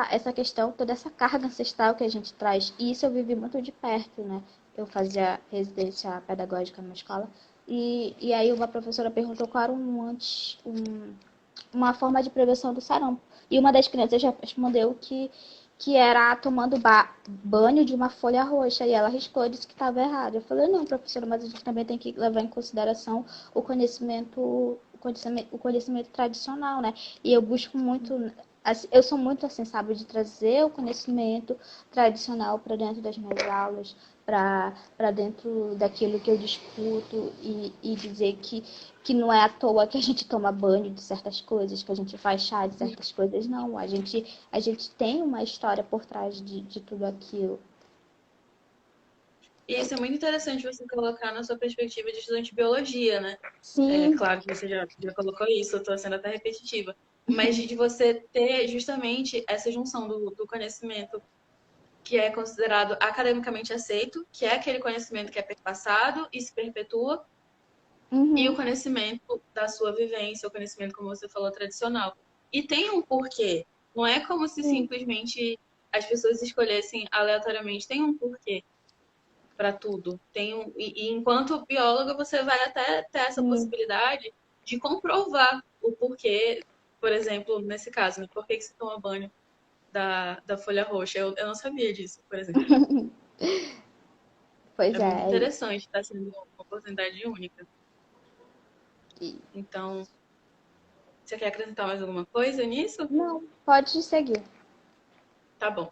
essa questão, toda essa carga ancestral que a gente traz. E isso eu vivi muito de perto, né? Eu fazia residência pedagógica numa escola. E aí uma professora perguntou qual era uma forma de prevenção do sarampo. E uma das crianças já respondeu que era tomando banho de uma folha roxa. E ela riscou e disse que estava errado. Eu falei, não, professora, mas a gente também tem que levar em consideração o conhecimento tradicional, né? E eu busco muito, eu sou muito assim, sabe, de trazer o conhecimento tradicional para dentro das minhas aulas, para dentro daquilo que eu discuto e dizer que não é à toa que a gente toma banho de certas coisas, que a gente faz chá de certas coisas, não. A gente tem uma história por trás de tudo aquilo. E isso é muito interessante você colocar na sua perspectiva de estudante de biologia, né? É Sim, claro que você já colocou isso, eu estou sendo até repetitiva. Mas de você ter justamente essa junção do conhecimento que é considerado academicamente aceito, que é aquele conhecimento que é perpassado e se perpetua, e o uhum, conhecimento da sua vivência, o conhecimento, como você falou, tradicional. E tem um porquê. Não é como se sim, simplesmente as pessoas escolhessem aleatoriamente. Tem um porquê para tudo. E enquanto bióloga, você vai até ter essa sim. possibilidade de comprovar o porquê, por exemplo, nesse caso, né? Por que você toma banho da folha roxa? Eu não sabia disso, por exemplo. Pois É muito é. interessante, está sendo uma oportunidade única. E- Então, você quer acrescentar mais alguma coisa nisso? Não, pode seguir. Tá bom.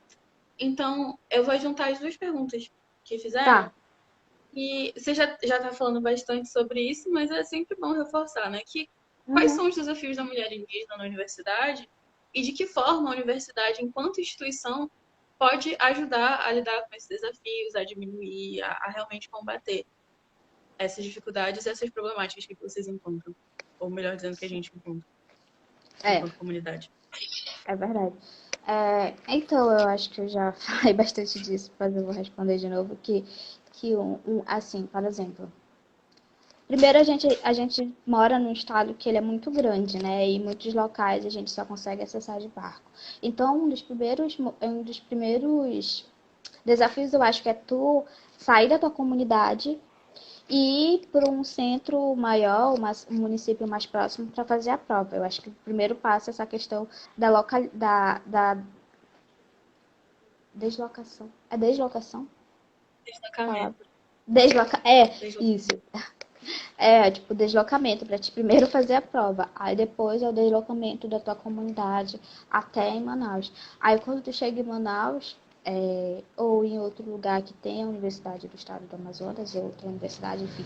Então, eu vou juntar as duas perguntas que fizeram. Tá. E você já está falando bastante sobre isso, mas é sempre bom reforçar, né? Que quais Uhum. são os desafios da mulher indígena na universidade e de que forma a universidade, enquanto instituição, pode ajudar a lidar com esses desafios, a diminuir, a realmente combater essas dificuldades e essas problemáticas que vocês encontram. Ou melhor dizendo, que a gente encontra É, enquanto comunidade. é verdade. Então, eu acho que eu já falei bastante disso, mas eu vou responder de novo que assim, por exemplo, primeiro a gente mora num estado que ele é muito grande, né? E em muitos locais a gente só consegue acessar de barco. Então, um dos primeiros desafios eu acho que é tu sair da tua comunidade e ir para um centro maior, um município mais próximo para fazer a prova. Eu acho que o primeiro passo é essa questão da deslocação. É deslocação? Palavra. Deslocamento. Isso. Tipo, deslocamento, para te primeiro fazer a prova. Aí depois é o deslocamento da tua comunidade até em Manaus. Aí quando tu chega em Manaus, ou em outro lugar que tem a Universidade do Estado do Amazonas, ou outra universidade, enfim,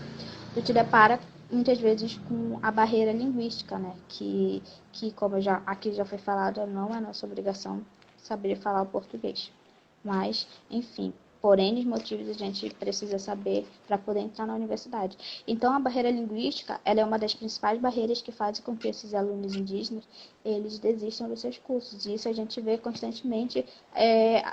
tu te depara muitas vezes com a barreira linguística, né? Que como aqui já foi falado, não é nossa obrigação saber falar o português. Mas, enfim. por N motivos a gente precisa saber para poder entrar na universidade. Então, a barreira linguística, ela é uma das principais barreiras que fazem com que esses alunos indígenas, eles desistam dos seus cursos. E isso a gente vê constantemente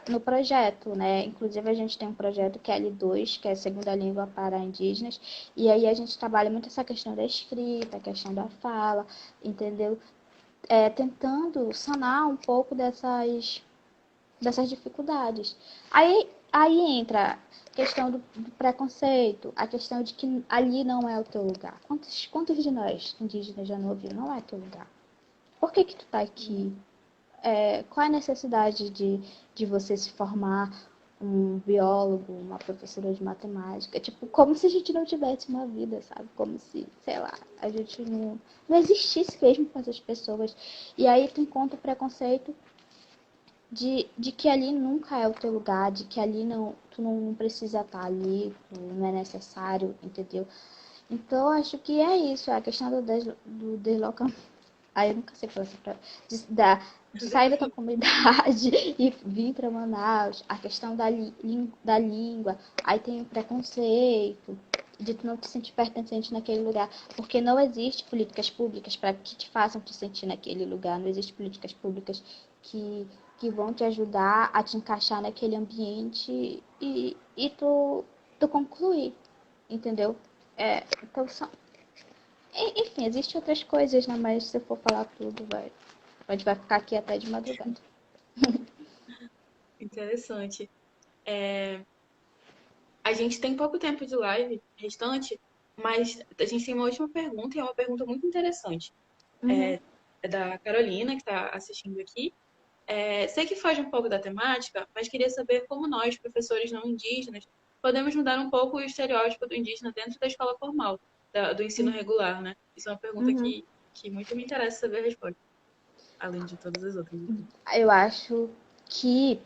no projeto, né? Inclusive, a gente tem um projeto que é L2, que é a segunda língua para indígenas, e aí a gente trabalha muito essa questão da escrita, a questão da fala, entendeu? Tentando sanar um pouco dessas dificuldades. Aí entra a questão do preconceito, a questão de que ali não é o teu lugar. Quantos de nós, indígenas, já não ouviu? Não é teu lugar. Por que tu tá aqui? Qual é a necessidade de você se formar um biólogo, uma professora de matemática? Tipo, como se a gente não tivesse uma vida, sabe? Como se, sei lá, a gente não existisse mesmo com essas pessoas. E aí tu encontra o preconceito de que ali nunca é o teu lugar, de que ali tu não precisa estar ali, não é necessário, entendeu? Então, acho que é isso, é a questão do deslocamento. Aí eu nunca sei falar de sair da tua comunidade e vir para Manaus, a questão da língua, aí tem o preconceito, de tu não te sentir pertencente naquele lugar, porque não existe políticas públicas para que te façam te sentir naquele lugar, não existe políticas públicas que vão te ajudar a te encaixar naquele ambiente e tu concluir, entendeu? Então, enfim, existem outras coisas, né? Mas se eu for falar tudo, a gente vai ficar aqui até de madrugada. Interessante. A gente tem pouco tempo de live restante, mas a gente tem uma última pergunta, e é uma pergunta muito interessante. Uhum. É da Carolina, que está assistindo aqui. Sei que foge um pouco da temática, mas queria saber como nós, professores não indígenas, podemos mudar um pouco o estereótipo do indígena dentro da escola formal, do ensino regular, né? Isso é uma pergunta Uhum. que muito me interessa saber a resposta, além de todas as outras. Eu acho que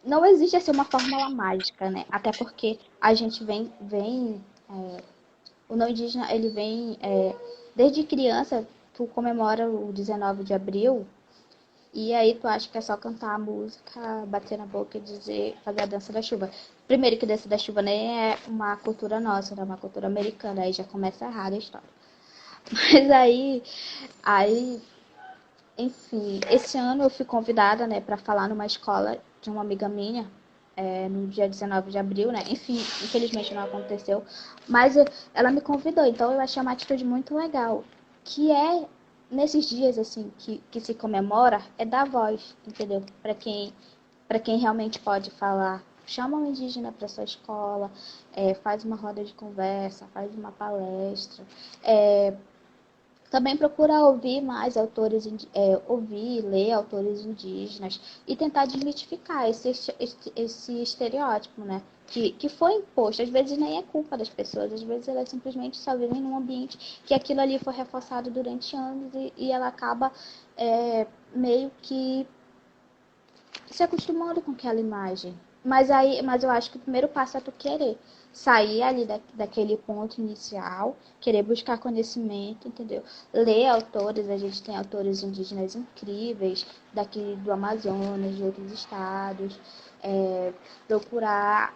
não existe assim uma fórmula mágica, né? Até porque a gente o não indígena, ele vem, desde criança, tu comemora o 19 de abril, e aí tu acha que é só cantar a música, bater na boca e dizer, fazer a dança da chuva. Primeiro que dança da chuva nem é uma cultura nossa, é uma cultura americana, aí já começa errado a história. Mas aí, enfim, esse ano eu fui convidada, né, para falar numa escola de uma amiga minha, no dia 19 de abril, né? Enfim, infelizmente não aconteceu, mas ela me convidou, então eu achei uma atitude muito legal, que é nesses dias assim que se comemora, é dar voz, entendeu? Para quem realmente pode falar. Chama um indígena para sua escola, faz uma roda de conversa, faz uma palestra, também procura ouvir mais autores, ouvir, ler autores indígenas e tentar desmitificar esse estereótipo, né? Que foi imposto. Às vezes nem é culpa das pessoas, às vezes elas simplesmente só vivem num ambiente que aquilo ali foi reforçado durante anos e ela acaba meio que se acostumando com aquela imagem. Mas eu acho que o primeiro passo é tu querer sair ali daquele ponto inicial, querer buscar conhecimento, entendeu? Ler autores, a gente tem autores indígenas incríveis, daqui do Amazonas, de outros estados, procurar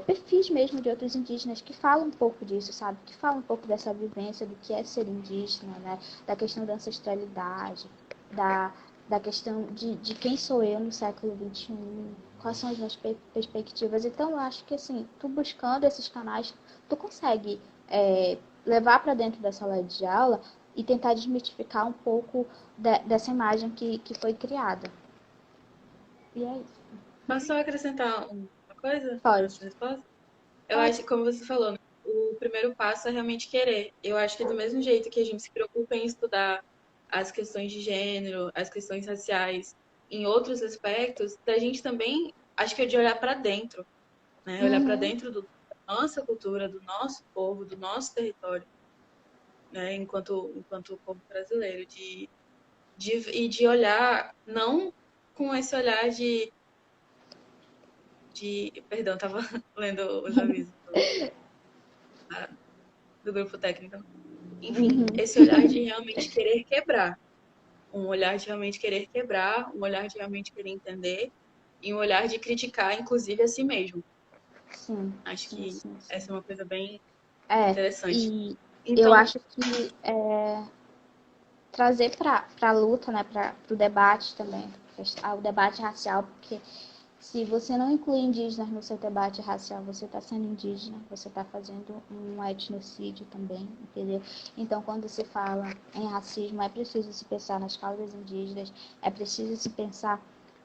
perfis mesmo de outros indígenas que falam um pouco disso, sabe? Que falam um pouco dessa vivência do que é ser indígena, né? Da questão da ancestralidade, da, da questão de quem sou eu no século XXI, quais são as minhas perspectivas. Então, eu acho que, assim, tu buscando esses canais, tu consegue levar para dentro da sala de aula e tentar desmistificar um pouco dessa imagem que foi criada. E é isso. Posso só acrescentar uma coisa na Pode. sua resposta? Eu Pode. acho que, como você falou, né, o primeiro passo é realmente querer. Eu acho que do mesmo jeito que a gente se preocupa em estudar as questões de gênero, as questões raciais, em outros aspectos, da gente também, acho que é de olhar para dentro, né? Olhar para Uhum. dentro da nossa cultura, do nosso povo, do nosso território, né? Enquanto povo brasileiro, e de olhar não com esse olhar perdão, estava lendo os avisos do grupo técnico. Enfim, Uhum. esse olhar de realmente querer quebrar. Um olhar de realmente querer quebrar, um olhar de realmente querer entender em um olhar de criticar, inclusive, a si mesmo. Sim, Acho sim, que sim, sim. essa é uma coisa bem É, interessante. e eu Então, acho que trazer para a luta, né, para o debate também, o debate racial, porque se você não inclui indígenas no seu debate racial, você está sendo indígena, você está fazendo um etnocídio também, entendeu? Então, quando se fala em racismo, é preciso se pensar nas causas indígenas, é preciso se pensar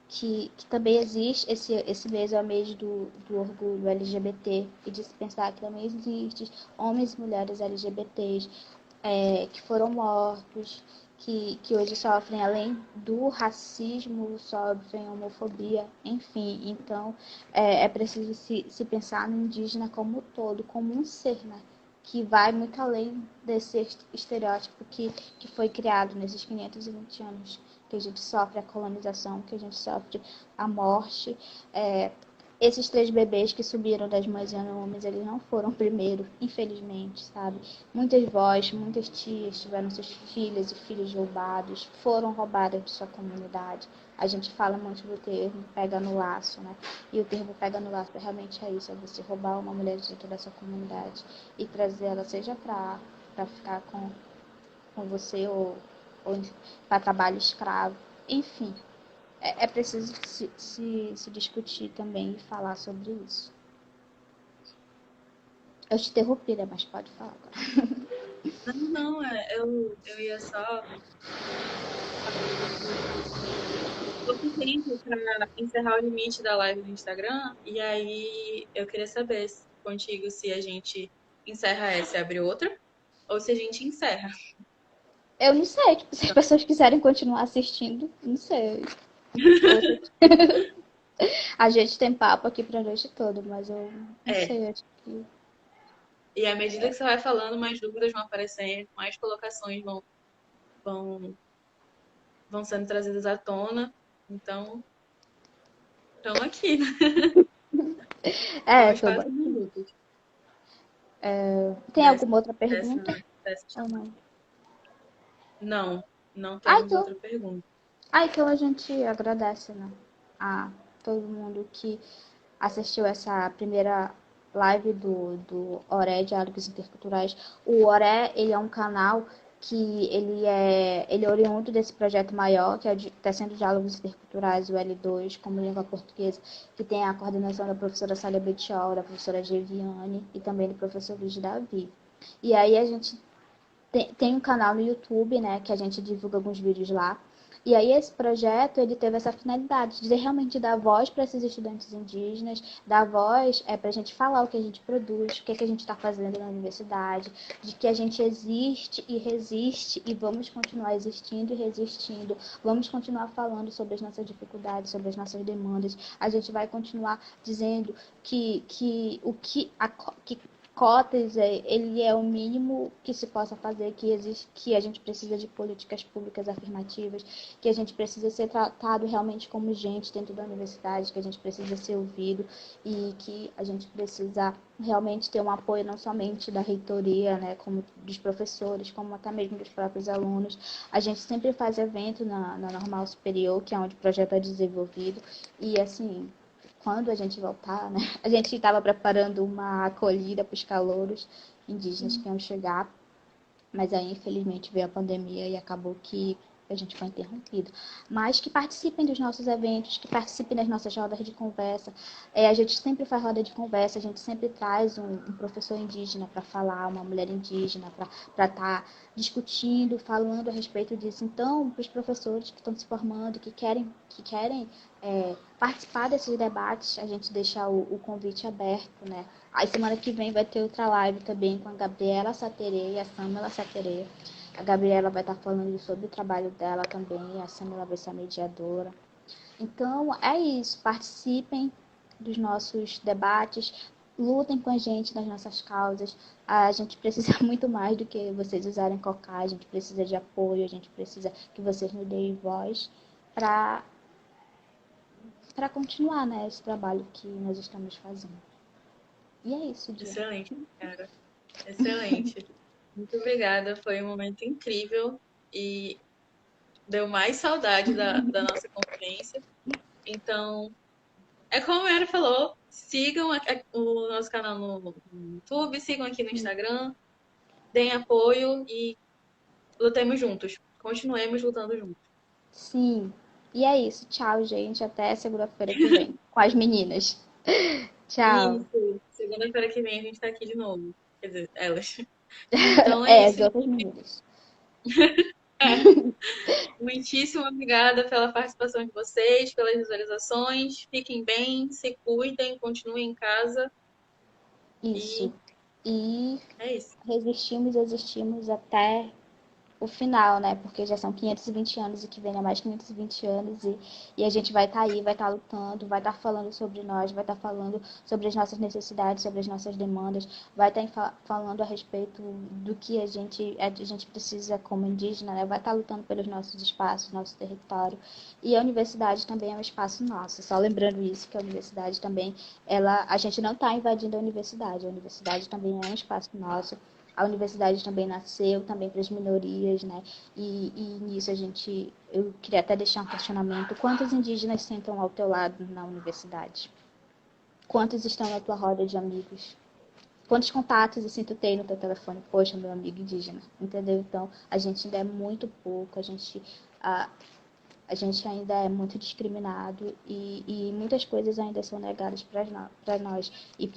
que também existe, esse mês é o mês do orgulho LGBT, e de se pensar que também existe homens e mulheres LGBTs que foram mortos, que hoje sofrem, além do racismo, sofrem homofobia, enfim. Então, é preciso se pensar no indígena como um todo, como um ser, né? Que vai muito além desse estereótipo que foi criado nesses 520 anos, que a gente sofre a colonização, que a gente sofre a morte. Esses 3 bebês que subiram das mães homens, eles não foram primeiro, infelizmente, sabe? Muitas vós, muitas tias tiveram seus filhos e filhos roubados, foram roubadas de sua comunidade. A gente fala muito do termo pega no laço, né? E o termo pega no laço realmente é isso, é você roubar uma mulher de dentro da sua comunidade e trazer ela, seja para ficar com você ou para trabalho escravo, enfim. É preciso se discutir também e falar sobre isso. Eu te interrompi, né? Mas pode falar agora. não, eu ia só pouco tempo para encerrar o limite da live do Instagram, e aí eu queria saber contigo se a gente encerra essa e abre outra, ou se a gente encerra. Eu não sei, tipo, se as pessoas quiserem continuar assistindo, não sei. A gente tem papo aqui pra noite toda, mas eu não É, sei, acho que. e à medida que você vai falando, mais dúvidas vão aparecendo, mais colocações vão, vão sendo trazidas à tona. Então, estamos aqui, né? É, Vamos tô bom. 4 minutos Tem dessa, alguma outra dessa, pergunta? dessa Ou chamada. não? Não, não Ah, temos então. outra pergunta. Então a gente agradece, né? A todo mundo que assistiu essa primeira live do Oré Diálogos Interculturais. O Oré, ele é um canal que ele é oriundo desse projeto maior, que é Tecendo Diálogos Interculturais, o L2, como língua portuguesa, que tem a coordenação da professora Célia Bettiol, da professora Geviane e também do professor Luiz Davi. E aí a gente tem um canal no YouTube, né, que a gente divulga alguns vídeos lá. E aí esse projeto, ele teve essa finalidade de realmente dar voz para esses estudantes indígenas, dar voz para a gente falar o que a gente produz, o que a gente está fazendo na universidade, de que a gente existe e resiste e vamos continuar existindo e resistindo, vamos continuar falando sobre as nossas dificuldades, sobre as nossas demandas, a gente vai continuar dizendo que cotas, ele é o mínimo que se possa fazer, que existe, que a gente precisa de políticas públicas afirmativas, que a gente precisa ser tratado realmente como gente dentro da universidade, que a gente precisa ser ouvido e que a gente precisa realmente ter um apoio não somente da reitoria, né, como dos professores, como até mesmo dos próprios alunos. A gente sempre faz evento na Normal Superior, que é onde o projeto é desenvolvido, e assim, quando a gente voltar, né? A gente estava preparando uma acolhida para os calouros indígenas que iam chegar, mas aí infelizmente veio a pandemia e acabou que a gente foi interrompido. Mas que participem dos nossos eventos, que participem das nossas rodas de conversa. A gente sempre faz roda de conversa, a gente sempre traz um professor indígena para falar, uma mulher indígena para estar discutindo, falando a respeito disso. Então, para os professores que estão se formando, que querem participar desses debates, a gente deixa o convite aberto, né? Aí semana que vem vai ter outra live também com a Gabriela Saterê e a Samela Saterê. A Gabriela vai estar falando sobre o trabalho dela também, a Samela vai ser a mediadora. Então, é isso. Participem dos nossos debates, lutem com a gente nas nossas causas. A gente precisa muito mais do que vocês usarem cocar, a gente precisa de apoio, a gente precisa que vocês nos deem voz para continuar, né, esse trabalho que nós estamos fazendo. E é isso, Dia. Excelente, cara. Excelente. Muito obrigada. Foi um momento incrível e deu mais saudade da nossa convivência. Então, É como a Era falou, sigam o nosso canal no YouTube, sigam aqui no Instagram, deem apoio e lutemos juntos. Continuemos lutando juntos. Sim. E é isso. Tchau, gente. Até segunda-feira que vem com as meninas. Tchau. Isso. Segunda-feira que vem a gente tá aqui de novo. Quer dizer, elas. Então é É, as isso. outras meninas. É. Muitíssimo obrigada pela participação de vocês, pelas visualizações. Fiquem bem, se cuidem, continuem em casa Isso. e E é isso. resistimos, existimos até o final, né? Porque já são 520 anos e que venha mais 520 anos e a gente vai estar aí, vai estar lutando, vai estar falando sobre nós, vai estar falando sobre as nossas necessidades, sobre as nossas demandas, vai estar falando a respeito do que a gente precisa como indígena, né? Vai estar lutando pelos nossos espaços, nosso território. E a universidade também é um espaço nosso. Só lembrando isso, que a universidade também, a gente não está invadindo a universidade também é um espaço nosso. A universidade também nasceu também para as minorias, né? E nisso eu queria até deixar um questionamento. Quantos indígenas sentam ao teu lado na universidade? Quantos estão na tua roda de amigos? Quantos contatos assim tu tem no teu telefone? Poxa, meu amigo indígena, entendeu? Então, a gente ainda é muito pouco, a, a gente ainda é muito discriminado e muitas coisas ainda são negadas para nós. E